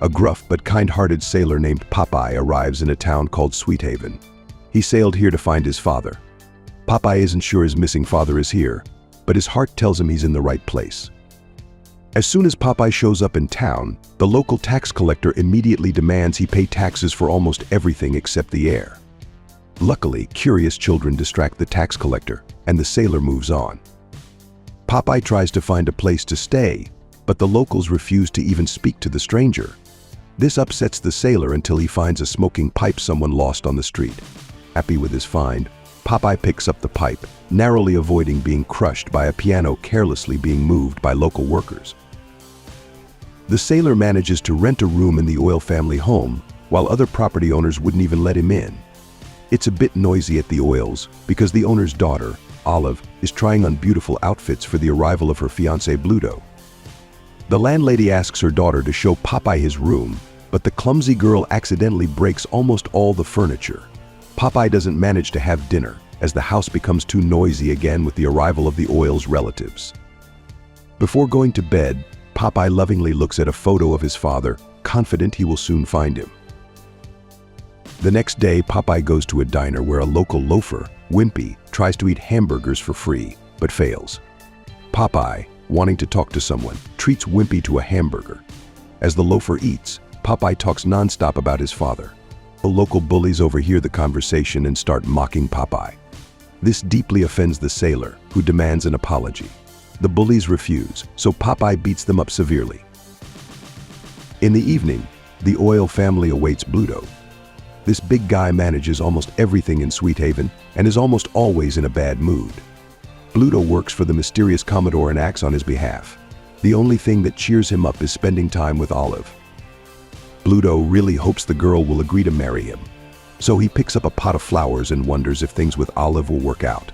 A gruff but kind-hearted sailor named Popeye arrives in a town called Sweethaven. He sailed here to find his father. Popeye isn't sure his missing father is here, but his heart tells him he's in the right place. As soon as Popeye shows up in town, the local tax collector immediately demands he pay taxes for almost everything except the air. Luckily, curious children distract the tax collector, and the sailor moves on. Popeye tries to find a place to stay, but the locals refuse to even speak to the stranger. This upsets the sailor until he finds a smoking pipe someone lost on the street. Happy with his find, Popeye picks up the pipe, narrowly avoiding being crushed by a piano carelessly being moved by local workers. The sailor manages to rent a room in the Oil family home, while other property owners wouldn't even let him in. It's a bit noisy at the Oils because the owner's daughter, Olive, is trying on beautiful outfits for the arrival of her fiancé Bluto. The landlady asks her daughter to show Popeye his room, but the clumsy girl accidentally breaks almost all the furniture. Popeye doesn't manage to have dinner, as the house becomes too noisy again with the arrival of the Oil's relatives. Before going to bed, Popeye lovingly looks at a photo of his father, confident he will soon find him. The next day, Popeye goes to a diner where a local loafer, Wimpy, tries to eat hamburgers for free, but fails. Popeye, wanting to talk to someone, treats Wimpy to a hamburger. As the loafer eats, Popeye talks nonstop about his father. The local bullies overhear the conversation and start mocking Popeye. This deeply offends the sailor, who demands an apology. The bullies refuse, so Popeye beats them up severely. In the evening, the Oil family awaits Bluto. This big guy manages almost everything in Sweethaven and is almost always in a bad mood. Bluto works for the mysterious Commodore and acts on his behalf. The only thing that cheers him up is spending time with Olive. Bluto really hopes the girl will agree to marry him, so he picks up a pot of flowers and wonders if things with Olive will work out.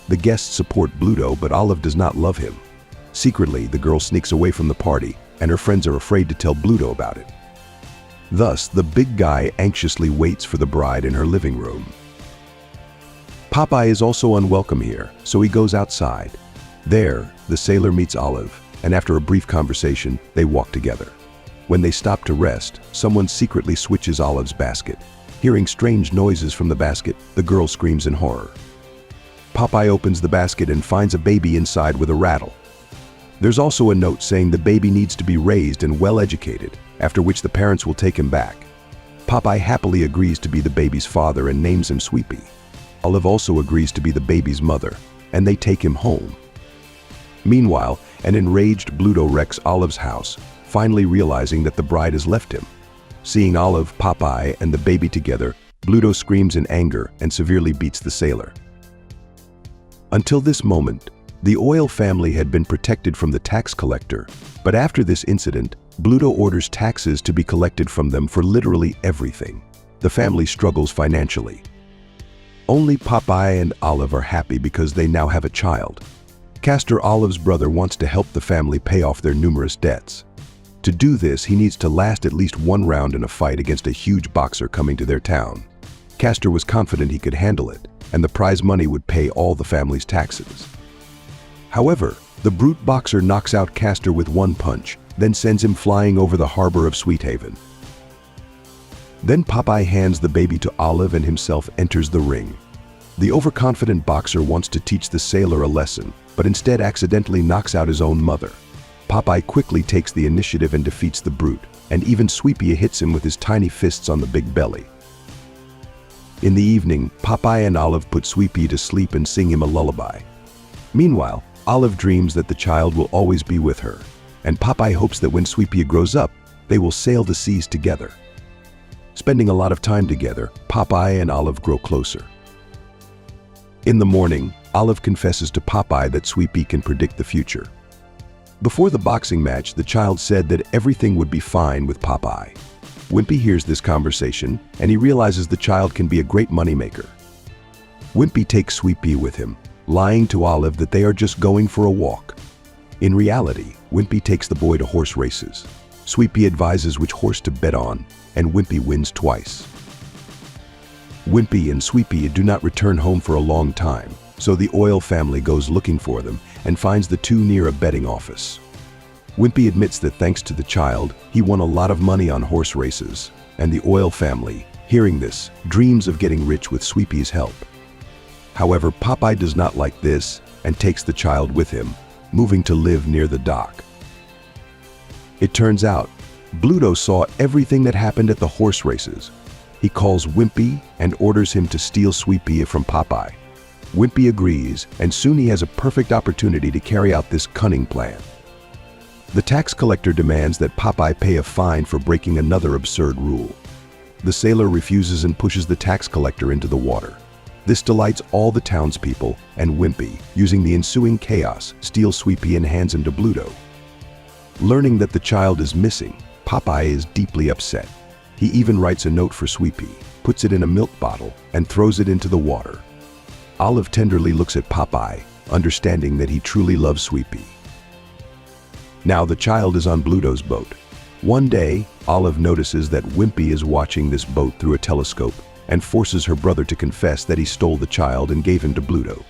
The guests support Bluto, but Olive does not love him. Secretly, the girl sneaks away from the party, and her friends are afraid to tell Bluto about it. Thus, the big guy anxiously waits for the bride in her living room. Popeye is also unwelcome here, so he goes outside. There, the sailor meets Olive, and after a brief conversation, they walk together. When they stop to rest, someone secretly switches Olive's basket. Hearing strange noises from the basket, the girl screams in horror. Popeye opens the basket and finds a baby inside with a rattle. There's also a note saying the baby needs to be raised and well-educated, after which the parents will take him back. Popeye happily agrees to be the baby's father and names him Sweepy. Olive also agrees to be the baby's mother, and they take him home. Meanwhile, an enraged Bluto wrecks Olive's house, finally realizing that the bride has left him. Seeing Olive, Popeye, and the baby together, Bluto screams in anger and severely beats the sailor. Until this moment, the Oil family had been protected from the tax collector, but after this incident, Bluto orders taxes to be collected from them for literally everything. The family struggles financially. Only Popeye and Olive are happy because they now have a child. Castor, Olive's brother, wants to help the family pay off their numerous debts. To do this, he needs to last at least one round in a fight against a huge boxer coming to their town. Castor was confident he could handle it, and the prize money would pay all the family's taxes. However, the brute boxer knocks out Castor with one punch, then sends him flying over the harbor of Sweethaven. Then Popeye hands the baby to Olive and himself enters the ring. The overconfident boxer wants to teach the sailor a lesson, but instead accidentally knocks out his own mother. Popeye quickly takes the initiative and defeats the brute, and even Sweepy hits him with his tiny fists on the big belly. In the evening, Popeye and Olive put Sweepy to sleep and sing him a lullaby. Meanwhile, Olive dreams that the child will always be with her, and Popeye hopes that when Sweepy grows up, they will sail the seas together. Spending a lot of time together, Popeye and Olive grow closer. In the morning, Olive confesses to Popeye that Sweepy can predict the future. Before the boxing match, the child said that everything would be fine with Popeye. Wimpy hears this conversation, and he realizes the child can be a great moneymaker. Wimpy takes Sweepy with him, lying to Olive that they are just going for a walk. In reality, Wimpy takes the boy to horse races. Sweepy advises which horse to bet on, and Wimpy wins twice. Wimpy and Sweepy do not return home for a long time, so the Oil family goes looking for them and finds the two near a betting office. Wimpy admits that thanks to the child, he won a lot of money on horse races, and the Oil family, hearing this, dreams of getting rich with Sweepy's help. However, Popeye does not like this and takes the child with him, moving to live near the dock. It turns out, Bluto saw everything that happened at the horse races. He calls Wimpy and orders him to steal Sweepy from Popeye. Wimpy agrees, and soon he has a perfect opportunity to carry out this cunning plan. The tax collector demands that Popeye pay a fine for breaking another absurd rule. The sailor refuses and pushes the tax collector into the water. This delights all the townspeople, and Wimpy, using the ensuing chaos, steals Sweepy and hands him to Bluto. Learning that the child is missing, Popeye is deeply upset. He even writes a note for Sweepy, puts it in a milk bottle, and throws it into the water. Olive tenderly looks at Popeye, understanding that he truly loves Sweepy. Now the child is on Bluto's boat. One day, Olive notices that Wimpy is watching this boat through a telescope and forces her brother to confess that he stole the child and gave him to Bluto.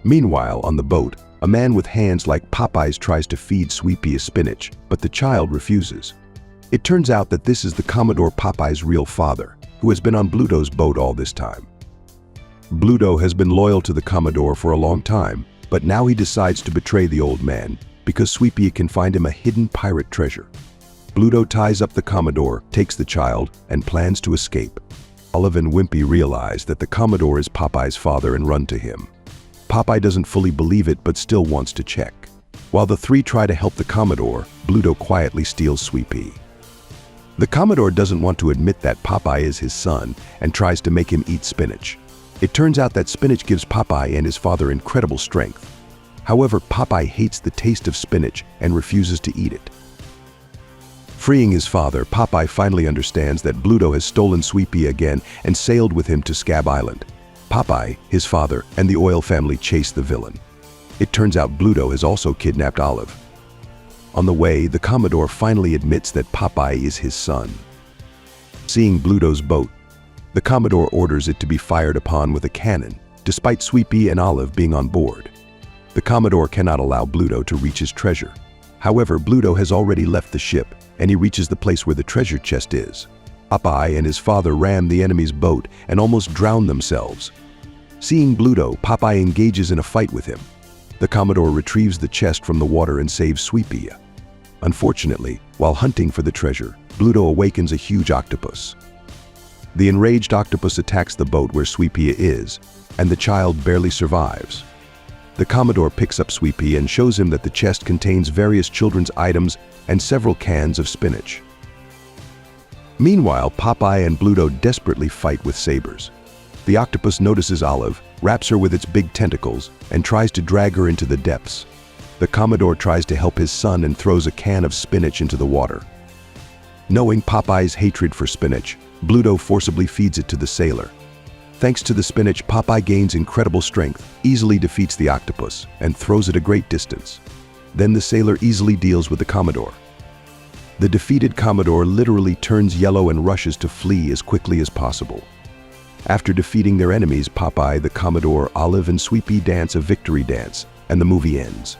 Meanwhile, on the boat, a man with hands like Popeye's tries to feed Sweepy a spinach, but the child refuses. It turns out that this is the Commodore Popeye's real father, who has been on Bluto's boat all this time. Bluto has been loyal to the Commodore for a long time, but now he decides to betray the old man because Sweepy can find him a hidden pirate treasure. Bluto ties up the Commodore, takes the child, and plans to escape. Olive and Wimpy realize that the Commodore is Popeye's father and run to him. Popeye doesn't fully believe it but still wants to check. While the three try to help the Commodore, Bluto quietly steals Sweepy. The Commodore doesn't want to admit that Popeye is his son and tries to make him eat spinach. It turns out that spinach gives Popeye and his father incredible strength. However, Popeye hates the taste of spinach and refuses to eat it. Freeing his father, Popeye finally understands that Bluto has stolen Sweepy again and sailed with him to Scab Island. Popeye, his father, and the Oil family chase the villain. It turns out Bluto has also kidnapped Olive. On the way, the Commodore finally admits that Popeye is his son. Seeing Bluto's boat, the Commodore orders it to be fired upon with a cannon, despite Sweepy and Olive being on board. The Commodore cannot allow Bluto to reach his treasure. However, Bluto has already left the ship, and he reaches the place where the treasure chest is. Popeye and his father ram the enemy's boat and almost drown themselves. Seeing Bluto, Popeye engages in a fight with him. The Commodore retrieves the chest from the water and saves Sweepy. Unfortunately, while hunting for the treasure, Bluto awakens a huge octopus. The enraged octopus attacks the boat where Sweepy is, and the child barely survives. The Commodore picks up Sweepy and shows him that the chest contains various children's items and several cans of spinach. Meanwhile, Popeye and Bluto desperately fight with sabers. The octopus notices Olive, wraps her with its big tentacles, and tries to drag her into the depths. The Commodore tries to help his son and throws a can of spinach into the water. Knowing Popeye's hatred for spinach, Bluto forcibly feeds it to the sailor. Thanks to the spinach, Popeye gains incredible strength, easily defeats the octopus, and throws it a great distance. Then the sailor easily deals with the Commodore. The defeated Commodore literally turns yellow and rushes to flee as quickly as possible. After defeating their enemies, Popeye, the Commodore, Olive, and Sweepy dance a victory dance, and the movie ends.